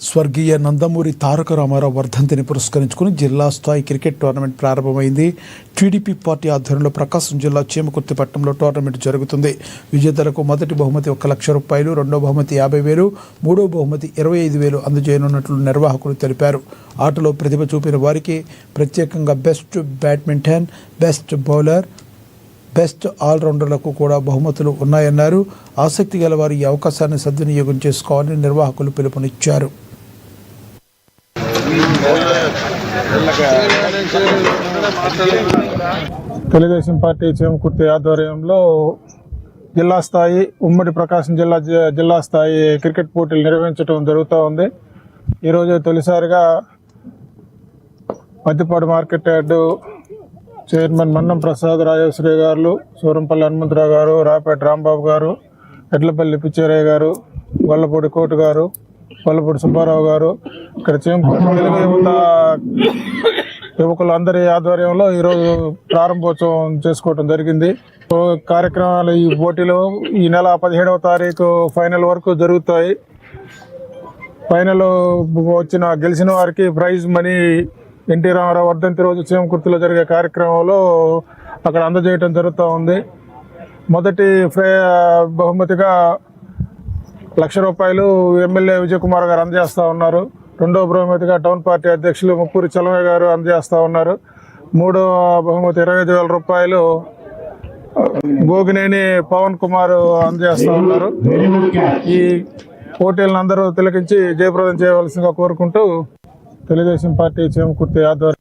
స్వర్గీయ నందమూరి తారక రామారావు వర్ధంతిని పురస్కరించుకుని జిల్లా స్థాయి క్రికెట్ టోర్నమెంట్ ప్రారంభమైంది. టీడీపీ పార్టీ ఆధ్వర్యంలో ప్రకాశం జిల్లా చీమకుర్తి పట్టణంలో టోర్నమెంట్ జరుగుతుంది. విజేతలకు మొదటి బహుమతి 1 లక్ష రూపాయలు, రెండో బహుమతి 50,000, మూడో బహుమతి 25,000 అందజేయనున్నట్లు నిర్వాహకులు తెలిపారు. ఆటలో ప్రతిభ చూపిన వారికి ప్రత్యేకంగా best badminton, best bowler, best ఆల్రౌండర్లకు కూడా బహుమతులు ఉన్నాయన్నారు. ఆసక్తి గల వారు ఈ అవకాశాన్ని సద్వినియోగం చేసుకోవాలని నిర్వాహకులు పిలుపునిచ్చారు. తెలుగుదేశం పార్టీ చీమకుర్తి ఆధ్వర్యంలో జిల్లా స్థాయి ఉమ్మడి ప్రకాశం జిల్లా స్థాయి క్రికెట్ పోటీలు నిర్వహించడం జరుగుతూ ఉంది. ఈరోజు తొలిసారిగా Maddipadu market yard chairman Mannam Prasad Rajeshwari గారు, సూరంపల్లి హనుమంతరావు గారు, రాపేట రాంబాబు గారు, ఎడ్లపల్లి పిచ్చేరయ్య గారు, గొల్లపూడి కోటు గారు, గొల్లపూడి సుబ్బారావు గారు, ఇక్కడ చీమకుర్తి తెలుగు యువకులందరి ఆధ్వర్యంలో ఈరోజు ప్రారంభోత్సవం చేసుకోవడం జరిగింది. కార్యక్రమాలు ఈ పోటీలో ఈ నెల 17వ తారీఖు ఫైనల్ వరకు జరుగుతాయి. ఫైనల్ గెలిచిన వారికి ప్రైజ్ మనీ ఎన్టీ రామారావు వర్ధంతి రోజు చీమకుర్తిలో జరిగే కార్యక్రమంలో అక్కడ అందజేయడం జరుగుతూ ఉంది. మొదటి బహుమతిగా 1 లక్ష రూపాయలు ఎమ్మెల్యే విజయ్ కుమార్ గారు అందజేస్తూ ఉన్నారు. రెండో బహుమతిగా టౌన్ పార్టీ అధ్యక్షులు ముప్పూరి చలమయ్య గారు అందజేస్తూ ఉన్నారు. మూడో బహుమతి 25,000 రూపాయలు గోగినేని పవన్ కుమార్ అందజేస్తూ ఉన్నారు. ఈ పోటీలను అందరూ తిలకించి జయప్రదం చేయవలసిందిగా కోరుకుంటూ తెలుగుదేశం పార్టీ చీమకుర్తి ఆధ్వర్యంలో